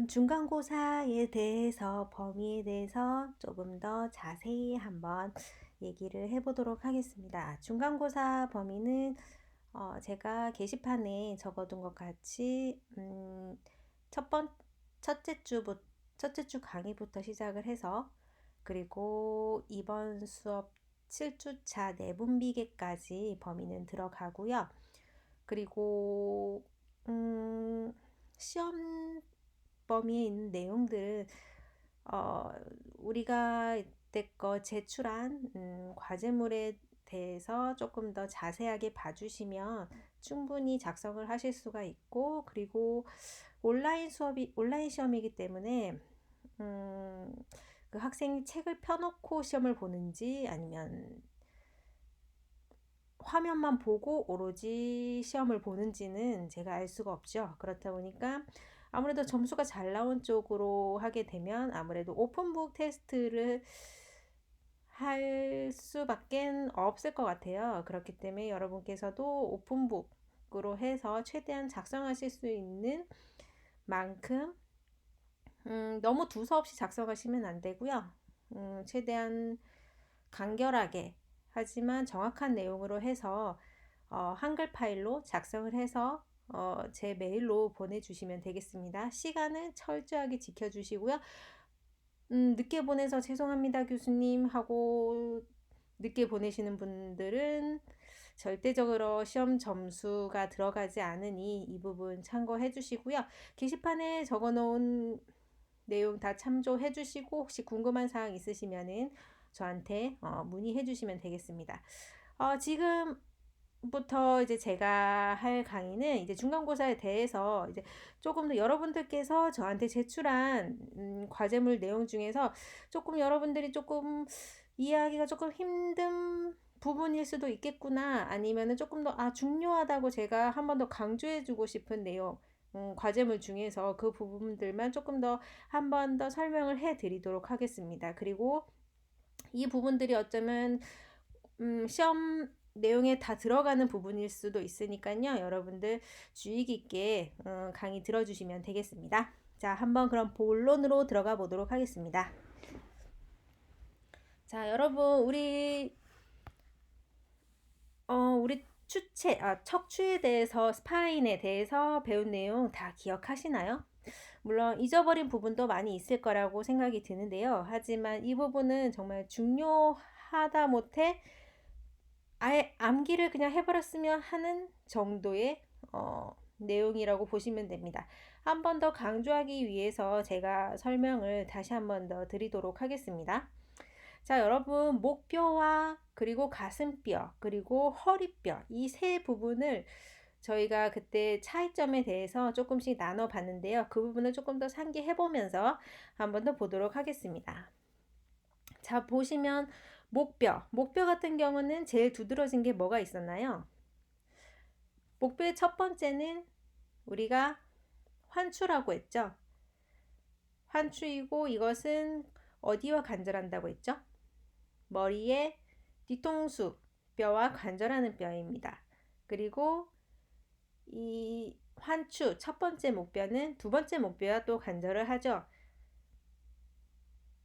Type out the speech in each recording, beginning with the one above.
오늘은 중간고사에 대해서 범위에 대해서 조금 더 자세히 한번 얘기를 해보도록 하겠습니다. 중간고사 범위는 제가 게시판에 적어둔 것 같이 첫 번, 첫째 주 강의부터 시작을 해서 그리고 이번 수업 7주차 내분비계까지 범위는 들어가고요. 그리고 시험 범위에 있는 내용들은 우리가 이때껏 제출한 과제물에 대해서 조금 더 자세하게 봐주시면 충분히 작성을 하실 수가 있고, 그리고 온라인 시험이기 때문에 그 학생이 책을 펴놓고 시험을 보는지 아니면 화면만 보고 오로지 시험을 보는지는 제가 알 수가 없죠. 그렇다 보니까 아무래도 점수가 잘 나온 쪽으로 하게 되면 아무래도 오픈북 테스트를 할 수밖에 없을 것 같아요. 그렇기 때문에 여러분께서도 오픈북으로 해서 최대한 작성하실 수 있는 만큼 너무 두서없이 작성하시면 안 되고요. 최대한 간결하게 하지만 정확한 내용으로 해서 한글 파일로 작성을 해서 제 메일로 보내주시면 되겠습니다. 시간은 철저하게 지켜주시고요. 늦게 보내서 죄송합니다 교수님 하고 늦게 보내시는 분들은 절대적으로 시험 점수가 들어가지 않으니 이 부분 참고해 주시고요. 게시판에 적어 놓은 내용 다 참조해 주시고 혹시 궁금한 사항 있으시면은 저한테 문의해 주시면 되겠습니다. 지금부터 이제 제가 할 강의는 이제 중간고사에 대해서 이제 조금 더 여러분들께서 저한테 제출한 과제물 내용 중에서 조금 여러분들이 조금 이해하기가 조금 힘든 부분일 수도 있겠구나, 아니면은 조금 더 중요하다고 제가 한 번 더 강조해 주고 싶은 내용, 과제물 중에서 그 부분들만 조금 더 한 번 더 설명을 해 드리도록 하겠습니다. 그리고 이 부분들이 어쩌면 시험 내용에 다 들어가는 부분일 수도 있으니까요. 여러분들 주의 깊게 강의 들어주시면 되겠습니다. 자, 한번 그럼 본론으로 들어가 보도록 하겠습니다. 자, 여러분 우리 척추에 대해서, 스파인에 대해서 배운 내용 다 기억하시나요? 물론 잊어버린 부분도 많이 있을 거라고 생각이 드는데요. 하지만 이 부분은 정말 중요하다 못해 아예 암기를 그냥 해버렸으면 하는 정도의 내용이라고 보시면 됩니다. 한 번 더 강조하기 위해서 제가 설명을 다시 한 번 더 드리도록 하겠습니다. 자, 여러분, 목뼈와 그리고 가슴뼈 그리고 허리뼈, 이 세 부분을 저희가 그때 차이점에 대해서 조금씩 나눠 봤는데요. 그 부분을 조금 더 상기해 보면서 한 번 더 보도록 하겠습니다. 자, 보시면 목뼈 같은 경우는 제일 두드러진 게 뭐가 있었나요? 목뼈의 첫 번째는 우리가 환추라고 했죠. 환추이고 이것은 어디와 관절한다고 했죠? 머리의 뒤통수 뼈와 관절하는 뼈입니다. 그리고 이 환추 첫 번째 목뼈는 두 번째 목뼈와 또 관절을 하죠.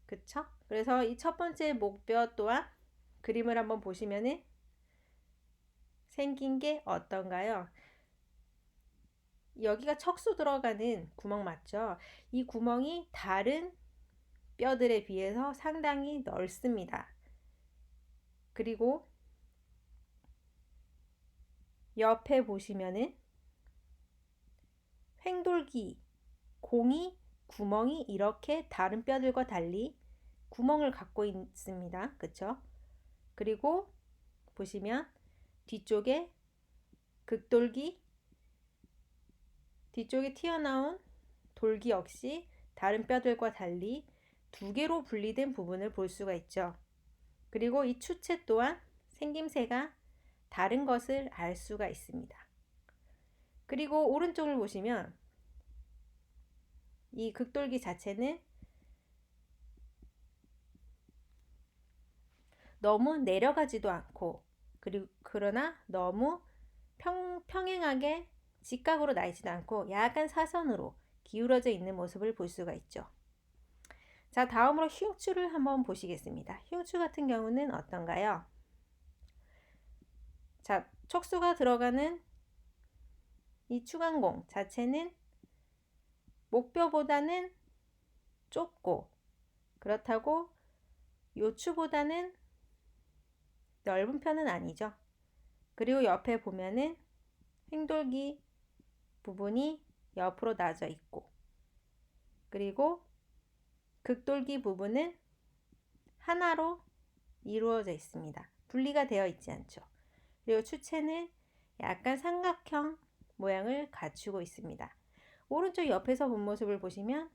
그쵸? 그래서 이 첫 번째 목뼈 또한 그림을 한번 보시면은 생긴 게 어떤가요? 여기가 척수 들어가는 구멍 맞죠? 이 구멍이 다른 뼈들에 비해서 상당히 넓습니다. 그리고 옆에 보시면은 횡돌기, 공이 구멍이 이렇게 다른 뼈들과 달리 구멍을 갖고 있습니다. 그쵸? 그리고 보시면 뒤쪽에 극돌기, 뒤쪽에 튀어나온 돌기 역시 다른 뼈들과 달리 두 개로 분리된 부분을 볼 수가 있죠. 그리고 이 추체 또한 생김새가 다른 것을 알 수가 있습니다. 그리고 오른쪽을 보시면 이 극돌기 자체는 너무 내려가지도 않고 그러나 너무 평행하게 직각으로 나 있지도 않고 약간 사선으로 기울어져 있는 모습을 볼 수가 있죠. 자, 다음으로 흉추를 한번 보시겠습니다. 흉추 같은 경우는 어떤가요? 자, 촉수가 들어가는 이 추간공 자체는 목뼈보다는 좁고, 그렇다고 요추보다는 넓은 편은 아니죠. 그리고 옆에 보면은 횡돌기 부분이 옆으로 나져 있고, 그리고 극돌기 부분은 하나로 이루어져 있습니다. 분리가 되어 있지 않죠. 그리고 추체는 약간 삼각형 모양을 갖추고 있습니다. 오른쪽 옆에서 본 모습을 보시면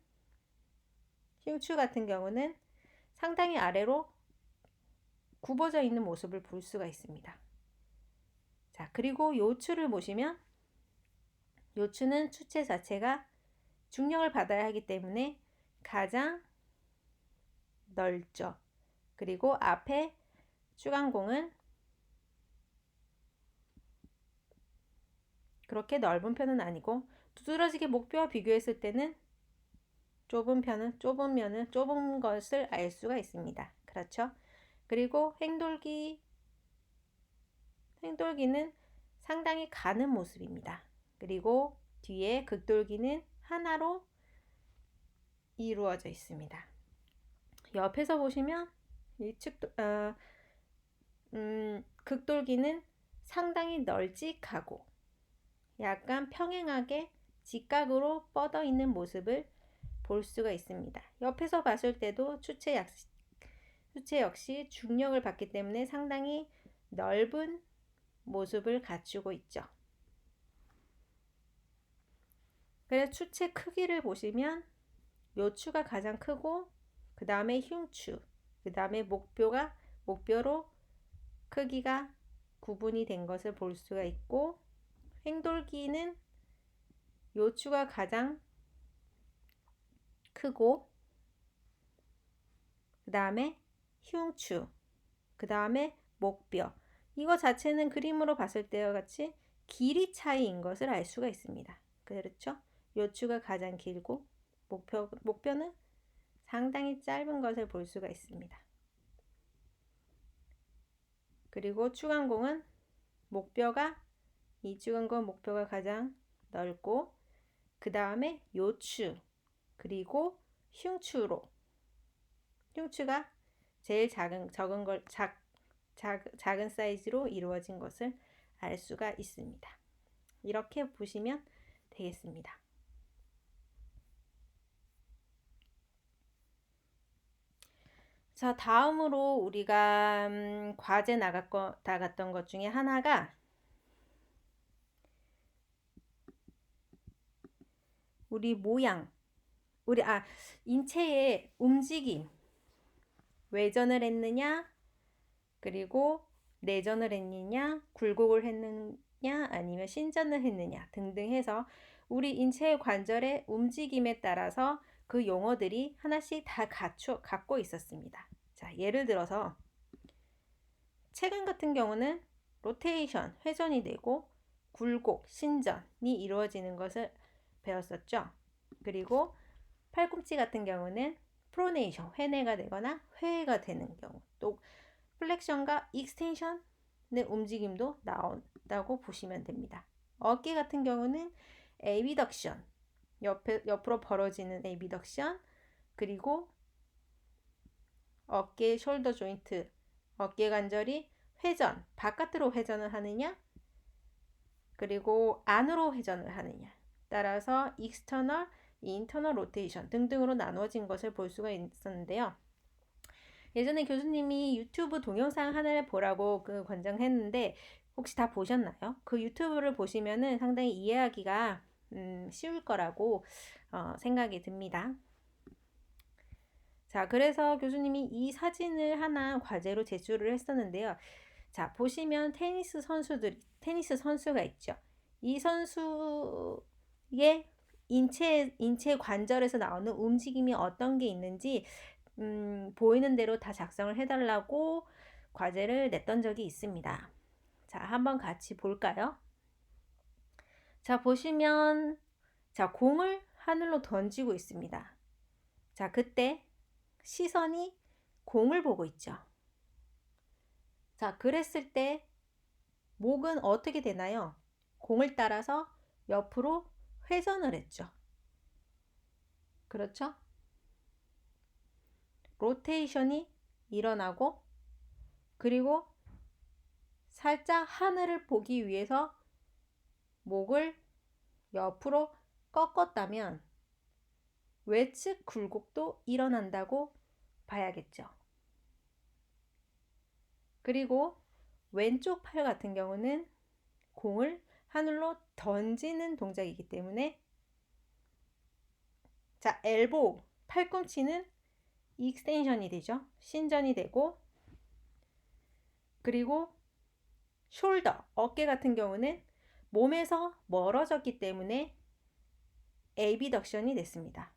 흉추 같은 경우는 상당히 아래로 굽어져 있는 모습을 볼 수가 있습니다. 자, 그리고 요추를 보시면 요추는 추체 자체가 중력을 받아야 하기 때문에 가장 넓죠. 그리고 앞에 추간공은 그렇게 넓은 편은 아니고 두드러지게 목뼈와 비교했을 때는 좁은 것을 알 수가 있습니다. 그렇죠? 그리고 횡돌기는 상당히 가는 모습입니다. 그리고 뒤에 극돌기는 하나로 이루어져 있습니다. 옆에서 보시면 극돌기는 상당히 널찍하고 약간 평행하게 직각으로 뻗어 있는 모습을 볼 수가 있습니다. 옆에서 봤을 때도 추체 역시 중력을 받기 때문에 상당히 넓은 모습을 갖추고 있죠. 그래서 추체 크기를 보시면 요추가 가장 크고, 그 다음에 흉추, 그 다음에 목뼈로 크기가 구분이 된 것을 볼 수가 있고, 횡돌기는 요추가 가장 크고, 그 다음에 흉추, 그 다음에 목뼈. 이거 자체는 그림으로 봤을 때와 같이 길이 차이인 것을 알 수가 있습니다. 그렇죠? 요추가 가장 길고 목뼈는 상당히 짧은 것을 볼 수가 있습니다. 그리고 추간공은 이 추간공 목뼈가 가장 넓고, 그 다음에 요추, 그리고 흉추가 제일 작은 사이즈로 이루어진 것을 알 수가 있습니다. 이렇게 보시면 되겠습니다. 자, 다음으로 우리가 과제 나갔던 것 중에 하나가 우리 모양, 인체의 움직임, 외전을 했느냐, 그리고 내전을 했느냐, 굴곡을 했느냐, 아니면 신전을 했느냐 등등 해서 우리 인체의 관절의 움직임에 따라서 그 용어들이 하나씩 다 갖고 있었습니다. 자, 예를 들어서 체근 같은 경우는 로테이션, 회전이 되고, 굴곡, 신전이 이루어지는 것을 배웠었죠. 그리고 팔꿈치 같은 경우는 프로네이션, 회내가 되거나 회가 되는 경우, 또 플렉션과 익스텐션의 움직임도 나온다고 보시면 됩니다. 어깨 같은 경우는 에비덕션, 옆으로 벌어지는 에비덕션, 그리고 어깨 숄더 조인트, 어깨 관절이 회전, 바깥으로 회전을 하느냐, 그리고 안으로 회전을 하느냐 따라서 익스터널, 인터널 로테이션 등등으로 나누어진 것을 볼 수가 있었는데요. 예전에 교수님이 유튜브 동영상 하나를 보라고 권장했는데 혹시 다 보셨나요? 그 유튜브를 보시면은 상당히 이해하기가 쉬울 거라고 생각이 듭니다. 자, 그래서 교수님이 이 사진을 하나 과제로 제출을 했었는데요. 자, 보시면 테니스 선수가 있죠. 이 선수의 인체 관절에서 나오는 움직임이 어떤 게 있는지 보이는 대로 다 작성을 해달라고 과제를 냈던 적이 있습니다. 자, 한번 같이 볼까요? 자, 보시면 공을 하늘로 던지고 있습니다. 자, 그때 시선이 공을 보고 있죠. 자, 그랬을 때 목은 어떻게 되나요? 공을 따라서 옆으로 회전을 했죠. 그렇죠? 로테이션이 일어나고, 그리고 살짝 하늘을 보기 위해서 목을 옆으로 꺾었다면 외측 굴곡도 일어난다고 봐야겠죠. 그리고 왼쪽 팔 같은 경우는 공을 하늘로 던지는 동작이기 때문에, 자, 엘보, 팔꿈치는 익스텐션이 되죠. 신전이 되고, 그리고 숄더, 어깨 같은 경우는 몸에서 멀어졌기 때문에 에비덕션이 됐습니다.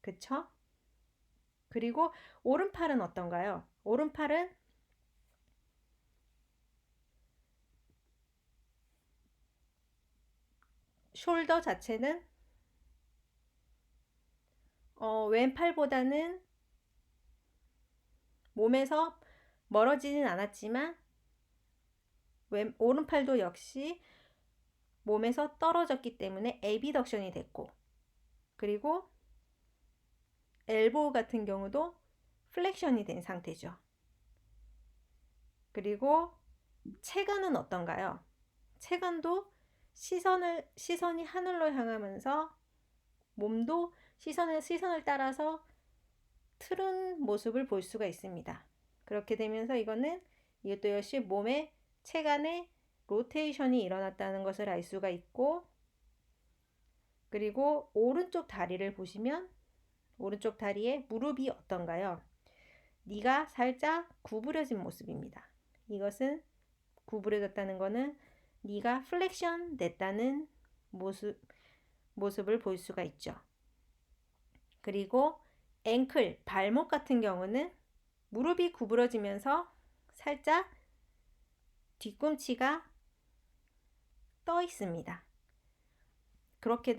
그쵸? 그리고 오른팔은 어떤가요? 오른팔은 숄더 자체는 왼팔보다는 몸에서 멀어지진 않았지만 오른팔도 역시 몸에서 떨어졌기 때문에 에비덕션이 됐고, 그리고 엘보우 같은 경우도 플렉션이 된 상태죠. 그리고 체간은 어떤가요? 체간도 시선이 하늘로 향하면서 몸도 시선을 따라서 틀은 모습을 볼 수가 있습니다. 그렇게 되면서 이것도 역시 몸의 체간의 로테이션이 일어났다는 것을 알 수가 있고, 그리고 오른쪽 다리를 보시면 오른쪽 다리의 무릎이 어떤가요? 니가 살짝 구부려진 모습입니다. 이것은 구부려졌다는 것은 니가 플렉션 됐다는 모습을 볼 수가 있죠. 그리고 앵클, 발목 같은 경우는 무릎이 구부러지면서 살짝 뒤꿈치가 떠 있습니다. 그렇게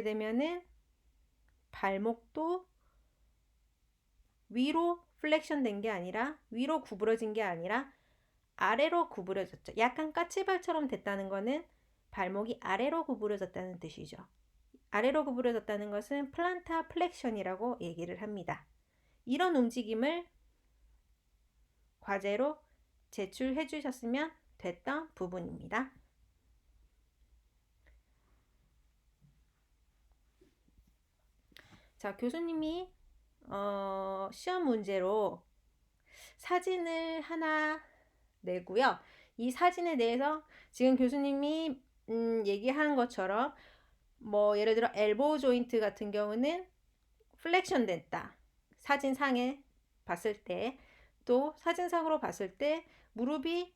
되면은 발목도 위로 플렉션 된 게 아니라, 위로 구부러진 게 아니라 아래로 구부러졌죠. 약간 까치발처럼 됐다는 것은 발목이 아래로 구부러졌다는 뜻이죠. 아래로 구부러졌다는 것은 플란타 플렉션이라고 얘기를 합니다. 이런 움직임을 과제로 제출해 주셨으면 됐던 부분입니다. 자, 교수님이 시험 문제로 사진을 하나 내고요. 이 사진에 대해서 지금 교수님이 얘기한 것처럼 예를 들어 엘보우 조인트 같은 경우는 플렉션 됐다. 사진상에 봤을 때, 또 사진상으로 봤을 때 무릎이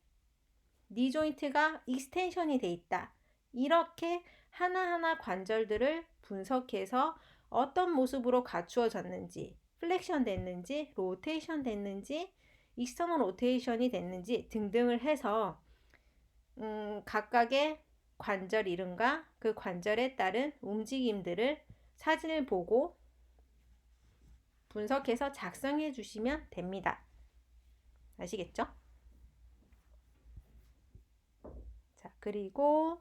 니 조인트가 익스텐션이 돼 있다. 이렇게 하나하나 관절들을 분석해서 어떤 모습으로 갖추어졌는지, 플렉션 됐는지, 로테이션 됐는지, 익스터널 로테이션이 됐는지 등등을 해서 각각의 관절 이름과 그 관절에 따른 움직임들을 사진을 보고 분석해서 작성해 주시면 됩니다. 아시겠죠? 자, 그리고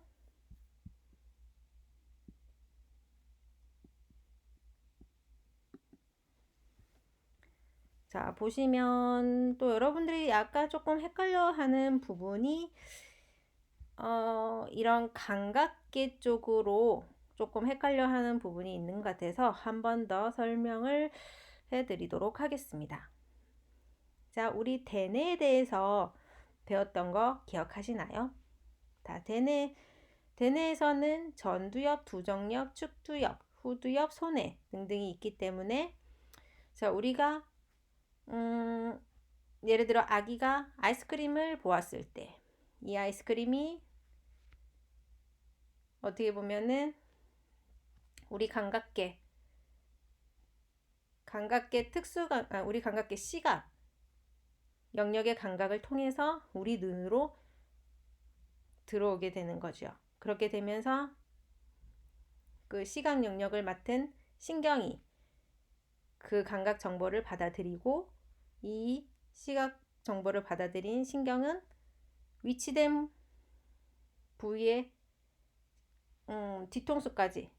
자, 보시면 또 여러분들이 약간 조금 헷갈려 하는 부분이 이런 감각계 쪽으로 조금 헷갈려 하는 부분이 있는 것 같아서 한 번 더 설명을 해드리도록 하겠습니다. 자, 우리 대뇌에 대해서 배웠던 거 기억하시나요? 자, 대뇌에서는 전두엽, 두정엽, 측두엽, 후두엽, 소뇌 등등이 있기 때문에, 자, 우리가 예를 들어 아기가 아이스크림을 보았을 때 이 아이스크림이 어떻게 보면은 우리 감각계 우리 감각계 시각 영역의 감각을 통해서 우리 눈으로 들어오게 되는 거죠. 그렇게 되면서 그 시각 영역을 맡은 신경이 그 감각 정보를 받아들이고, 이 시각 정보를 받아들인 신경은 위치된 부위의 뒤통수까지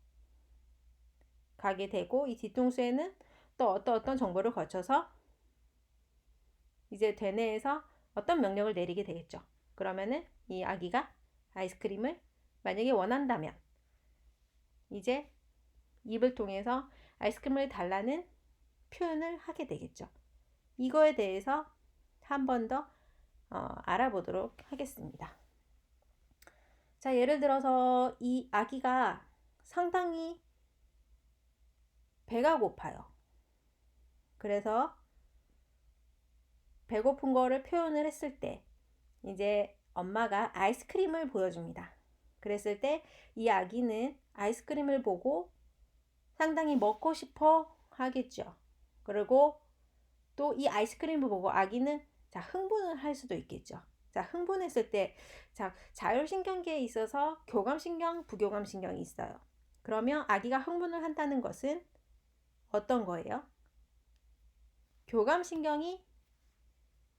가게 되고, 이 뒤통수에는 또 어떤 정보를 거쳐서 이제 대뇌에서 어떤 명령을 내리게 되겠죠. 그러면은 이 아기가 아이스크림을 만약에 원한다면 이제 입을 통해서 아이스크림을 달라는 표현을 하게 되겠죠. 이거에 대해서 한 번 더 알아보도록 하겠습니다. 자, 예를 들어서 이 아기가 상당히 배가 고파요. 그래서 배고픈 거를 표현을 했을 때 이제 엄마가 아이스크림을 보여줍니다. 그랬을 때 이 아기는 아이스크림을 보고 상당히 먹고 싶어 하겠죠. 그리고 또 이 아이스크림을 보고 아기는 흥분을 할 수도 있겠죠. 흥분했을 때 자율신경계에 있어서 교감신경, 부교감신경이 있어요. 그러면 아기가 흥분을 한다는 것은 어떤 거예요? 교감신경이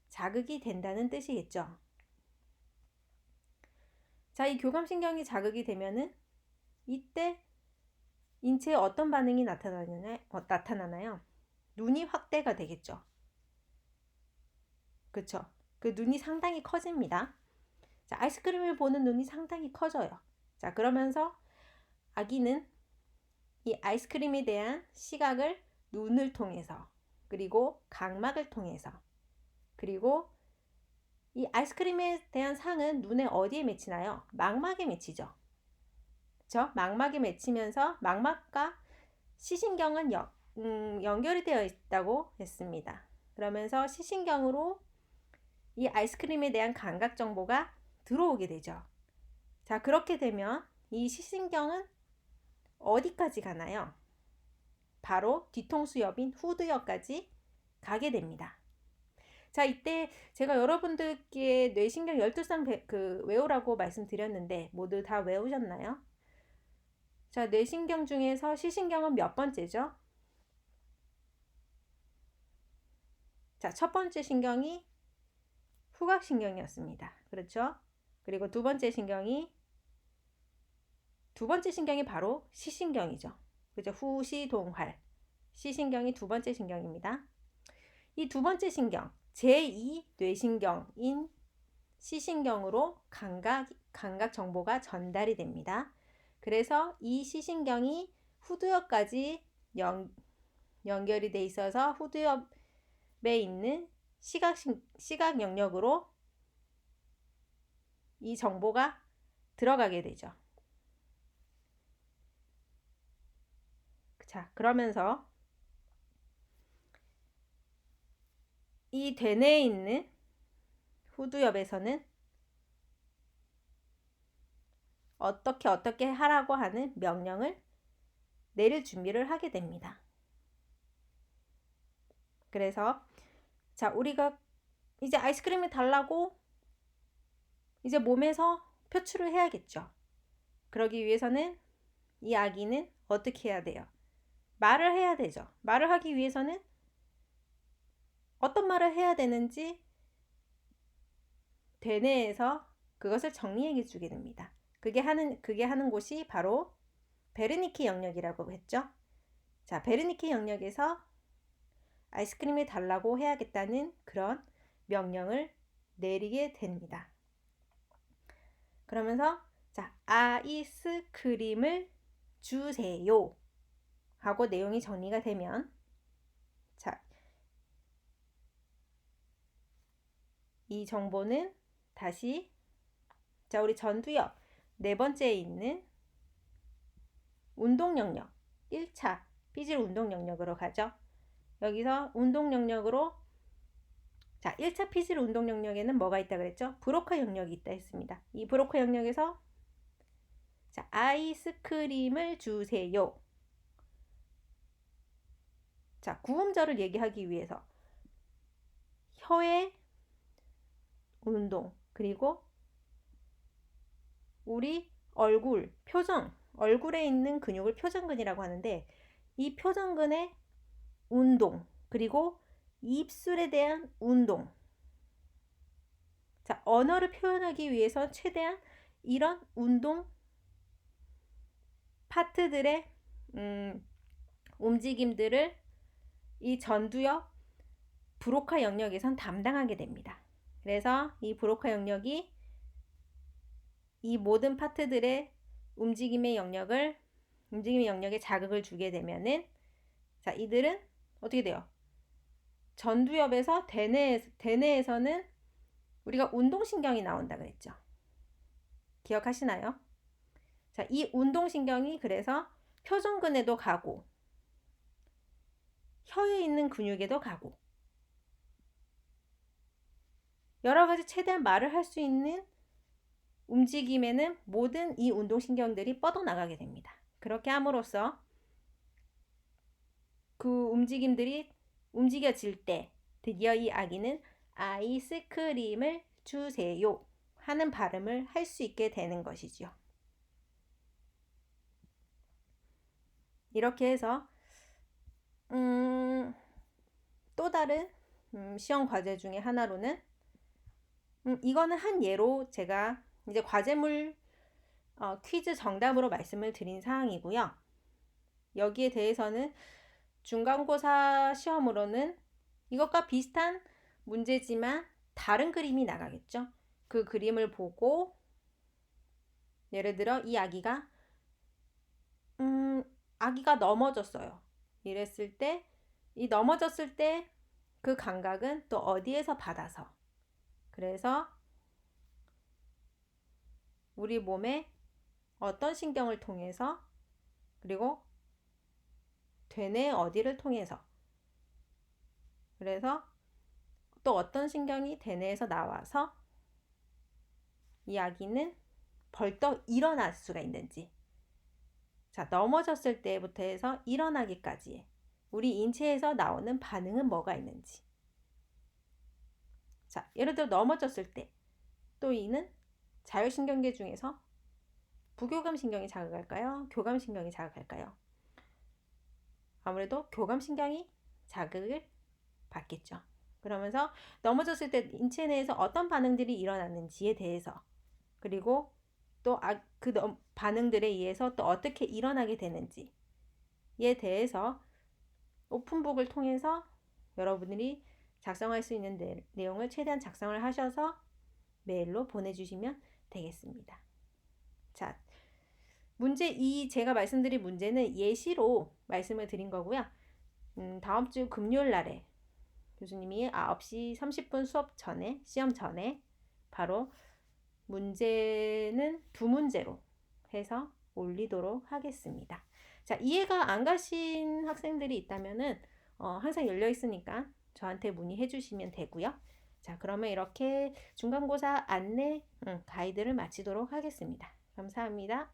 자극이 된다는 뜻이겠죠. 이 교감신경이 자극이 되면은 이때 인체에 어떤 반응이 나타나나요? 눈이 확대가 되겠죠. 그쵸? 그 눈이 상당히 커집니다. 아이스크림을 보는 눈이 상당히 커져요. 그러면서 아기는 이 아이스크림에 대한 시각을 눈을 통해서, 그리고 각막을 통해서, 그리고 이 아이스크림에 대한 상은 눈에 어디에 맺히나요? 망막에 맺히죠. 그쵸? 망막에 맺히면서 망막과 시신경은 연결이 되어 있다고 했습니다. 그러면서 시신경으로 이 아이스크림에 대한 감각 정보가 들어오게 되죠. 그렇게 되면 이 시신경은 어디까지 가나요? 바로 뒤통수 옆인 후두엽까지 가게 됩니다. 이때 제가 여러분들께 뇌신경 12상 외우라고 말씀드렸는데 모두 다 외우셨나요? 뇌신경 중에서 시신경은 몇 번째죠? 첫 번째 신경이 후각신경이었습니다. 그렇죠? 그리고 두 번째 신경이 바로 시신경이죠. 그죠? 후시동활. 시신경이 두 번째 신경입니다. 이 두 번째 신경, 제2 뇌신경인 시신경으로 감각 정보가 전달이 됩니다. 그래서 이 시신경이 후두엽까지 연결이 돼 있어서 후두엽에 있는 시각 영역으로 이 정보가 들어가게 되죠. 그러면서 이 대뇌에 있는 후두엽에서는 어떻게 하라고 하는 명령을 내릴 준비를 하게 됩니다. 그래서 우리가 이제 아이스크림을 달라고 이제 몸에서 표출을 해야겠죠. 그러기 위해서는 이 아기는 어떻게 해야 돼요? 말을 해야 되죠. 말을 하기 위해서는 어떤 말을 해야 되는지 대뇌에서 그것을 정리해 주게 됩니다. 그게 하는 곳이 바로 베르니케 영역이라고 했죠. 베르니케 영역에서 아이스크림을 달라고 해야겠다는 그런 명령을 내리게 됩니다. 그러면서 아이스크림을 주세요 하고 내용이 정리가 되면 이 정보는 다시 우리 전두엽 네 번째에 있는 운동 영역 1차 피질 운동 영역으로 가죠. 여기서 운동 영역으로 1차 피질 운동 영역에는 뭐가 있다 그랬죠? 브로카 영역이 있다 했습니다. 이 브로카 영역에서 아이스크림을 주세요. 구음절을 얘기하기 위해서 혀의 운동, 그리고 우리 얼굴, 표정, 얼굴에 있는 근육을 표정근이라고 하는데 이 표정근의 운동, 그리고 입술에 대한 운동. 자, 언어를 표현하기 위해서 최대한 이런 운동 파트들의 움직임들을 이 전두엽 브로카 영역에선 담당하게 됩니다. 그래서 이 브로카 영역이 이 모든 파트들의 움직임의 영역에 자극을 주게 되면은, 자, 이들은 어떻게 돼요? 전두엽에서 대뇌에서는 우리가 운동신경이 나온다 그랬죠. 기억하시나요? 자, 이 운동신경이 그래서 표정근에도 가고 혀에 있는 근육에도 가고 여러 가지 최대한 말을 할 수 있는 움직임에는 모든 이 운동신경들이 뻗어나가게 됩니다. 그렇게 함으로써 그 움직임들이 움직여질 때 드디어 이 아기는 아이스크림을 주세요 하는 발음을 할 수 있게 되는 것이죠. 이렇게 해서 또 다른 시험 과제 중에 하나로는 이거는 한 예로 제가 이제 과제물 퀴즈 정답으로 말씀을 드린 사항이고요. 여기에 대해서는 중간고사 시험으로는 이것과 비슷한 문제지만 다른 그림이 나가겠죠. 그 그림을 보고 예를 들어 이 아기가 넘어졌어요. 이랬을 때 이 넘어졌을 때 그 감각은 또 어디에서 받아서, 그래서 우리 몸에 어떤 신경을 통해서, 그리고 되뇌 어디를 통해서, 그래서 또 어떤 신경이 대뇌에서 나와서 이 아기는 벌떡 일어날 수가 있는지, 자, 넘어졌을 때부터 해서 일어나기까지 우리 인체에서 나오는 반응은 뭐가 있는지. 자, 예를 들어 넘어졌을 때 또 이는 자율신경계 중에서 부교감신경이 자극할까요? 교감신경이 자극할까요? 아무래도 교감신경이 자극을 받겠죠. 그러면서 넘어졌을 때 인체 내에서 어떤 반응들이 일어나는지에 대해서, 그리고 또 그 반응들에 의해서 또 어떻게 일어나게 되는지에 대해서 오픈북을 통해서 여러분들이 작성할 수 있는 내용을 최대한 작성을 하셔서 메일로 보내주시면 되겠습니다. 자, 제가 말씀드린 문제는 예시로 말씀을 드린 거고요. 다음 주 금요일 날에 교수님이 9시 30분 수업 전에, 시험 전에 바로 문제는 2문제로 해서 올리도록 하겠습니다. 자, 이해가 안 가신 학생들이 있다면은 항상 열려 있으니까 저한테 문의해 주시면 되고요. 자, 그러면 이렇게 중간고사 안내 가이드를 마치도록 하겠습니다. 감사합니다.